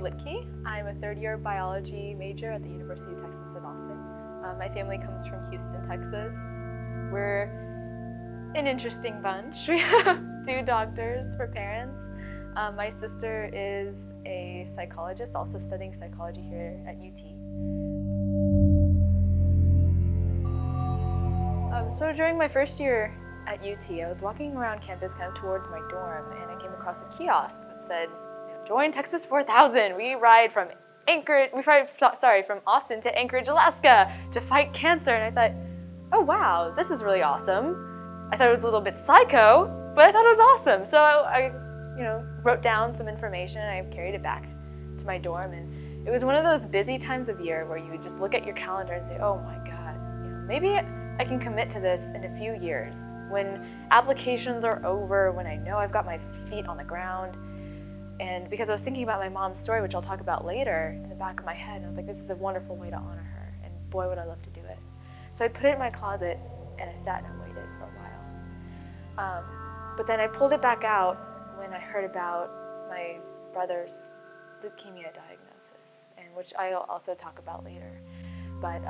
Luethcke. I'm a third-year biology major at the University of Texas at Austin. My family comes from Houston, Texas. We're an interesting bunch. We have 2 doctors for parents. My sister is a psychologist, also studying psychology here at UT. So during my first year at UT, I was walking around campus kind of towards my dorm, and I came across a kiosk that said, "Join Texas 4000. We ride from Austin to Anchorage, Alaska to fight cancer." And I thought, oh wow, this is really awesome. I thought it was a little bit psycho, but I thought it was awesome. So I wrote down some information, and I carried it back to my dorm. And it was one of those busy times of year where you would just look at your calendar and say, oh my God, maybe I can commit to this in a few years, when applications are over, when I know I've got my feet on the ground. And because I was thinking about my mom's story, which I'll talk about later, in the back of my head, and I was like, this is a wonderful way to honor her, and boy, would I love to do it. So I put it in my closet, and I sat and I waited for a while. But then I pulled it back out when I heard about my brother's leukemia diagnosis, and which I'll also talk about later. But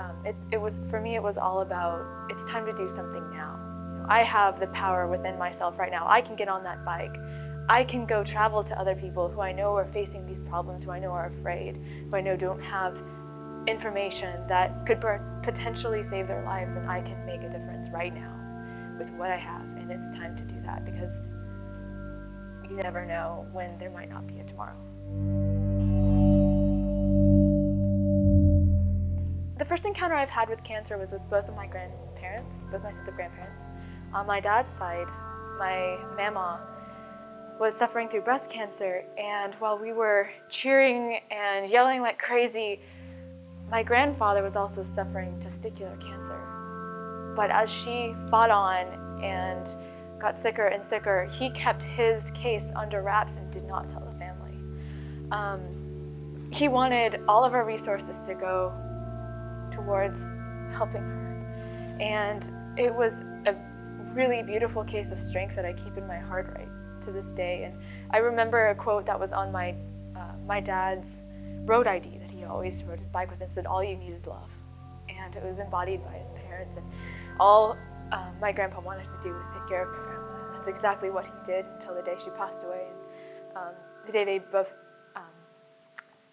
for me, it was all about, it's time to do something now. I have the power within myself right now. I can get on that bike. I can go travel to other people who I know are facing these problems, who I know are afraid, who I know don't have information that could potentially save their lives, and I can make a difference right now with what I have. And it's time to do that, because you never know when there might not be a tomorrow. The first encounter I've had with cancer was with both my sets of grandparents. On my dad's side, my mama was suffering through breast cancer, and while we were cheering and yelling like crazy, my grandfather was also suffering testicular cancer. But as she fought on and got sicker and sicker, he kept his case under wraps and did not tell the family. He wanted all of our resources to go towards helping her. And it was a really beautiful case of strength that I keep in my heart right to this day. And I remember a quote that was on my dad's road ID that he always rode his bike with, and said, "All you need is love." And it was embodied by his parents. And all my grandpa wanted to do was take care of my grandma. And that's exactly what he did until the day she passed away. And the day they both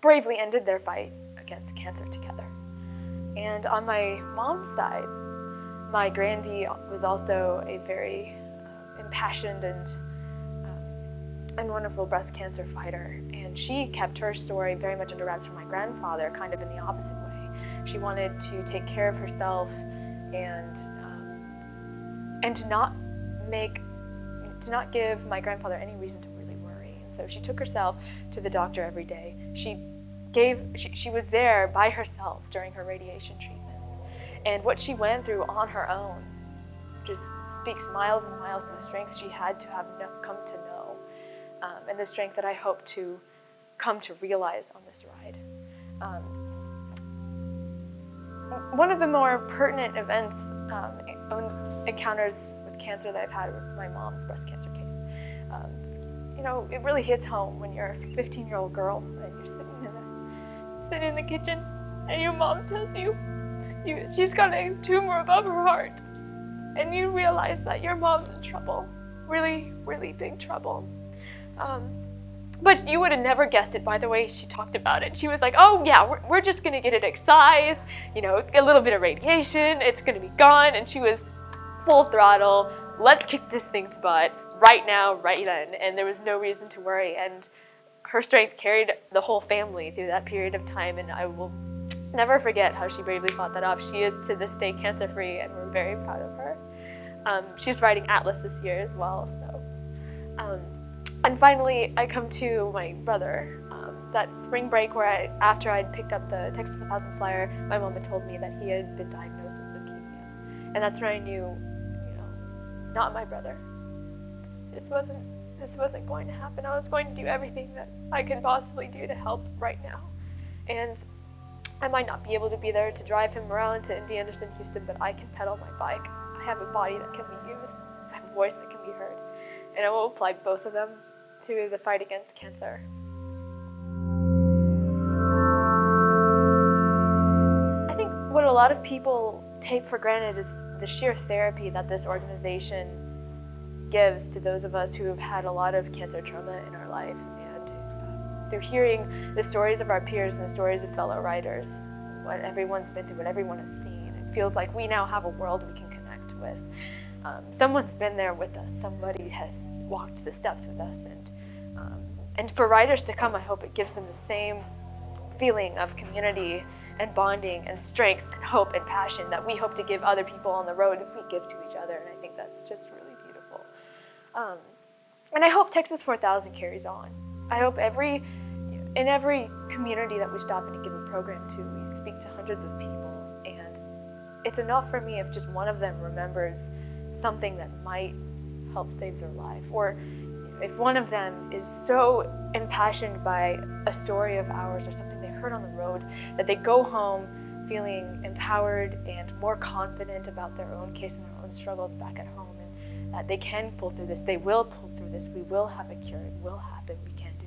bravely ended their fight against cancer together. And on my mom's side, my grandee was also a very impassioned and wonderful breast cancer fighter. And she kept her story very much under wraps from my grandfather, kind of in the opposite way. She wanted to take care of herself and to not give my grandfather any reason to really worry. And so she took herself to the doctor every day. She was there by herself during her radiation treatments. And what she went through on her own just speaks miles and miles to the strength she had to have come to know, and the strength that I hope to come to realize on this ride. One of the more pertinent events, encounters with cancer that I've had was my mom's breast cancer case. It really hits home when you're a 15-year-old girl and you're sitting in the kitchen, and your mom tells you she's got a tumor above her heart, and you realize that your mom's in trouble, really, really big trouble. But you would have never guessed it by the way she talked about it. She was like, "Oh yeah, we're just gonna get it excised, a little bit of radiation, it's gonna be gone." And she was full throttle, let's kick this thing's butt right now, right then. And there was no reason to worry. And her strength carried the whole family through that period of time, and I will never forget how she bravely fought that off. She is to this day cancer-free, and we're very proud of her. She's riding Atlas this year as well. So, and finally, I come to my brother. That spring break where after I'd picked up the Texas 4000 flyer, my mom had told me that he had been diagnosed with leukemia, and that's when I knew, not my brother. This wasn't going to happen. I was going to do everything that I could possibly do to help right now. And I might not be able to be there to drive him around to MD Anderson, Houston, but I can pedal my bike. I have a body that can be used. I have a voice that can be heard. And I will apply both of them to the fight against cancer. lot of people take for granted is the sheer therapy that this organization gives to those of us who have had a lot of cancer trauma in our life. And through hearing the stories of our peers and the stories of fellow writers, what everyone's been through, what everyone has seen, it feels like we now have a world we can connect with. Someone's been there with us. Somebody has walked the steps with us. And for writers to come, I hope it gives them the same feeling of community and bonding and strength and hope and passion that we hope to give other people on the road we give to each other. And I think that's just really beautiful. And I hope Texas 4000 carries on. I hope in every community that we stop in a given program to, we speak to hundreds of people. And it's enough for me if just one of them remembers something that might help save their life. Or if one of them is so impassioned by a story of ours or something they heard on the road that they go home feeling empowered and more confident about their own case and their own struggles back at home, and that they can pull through this, they will pull through this, we will have a cure, it will happen, we can do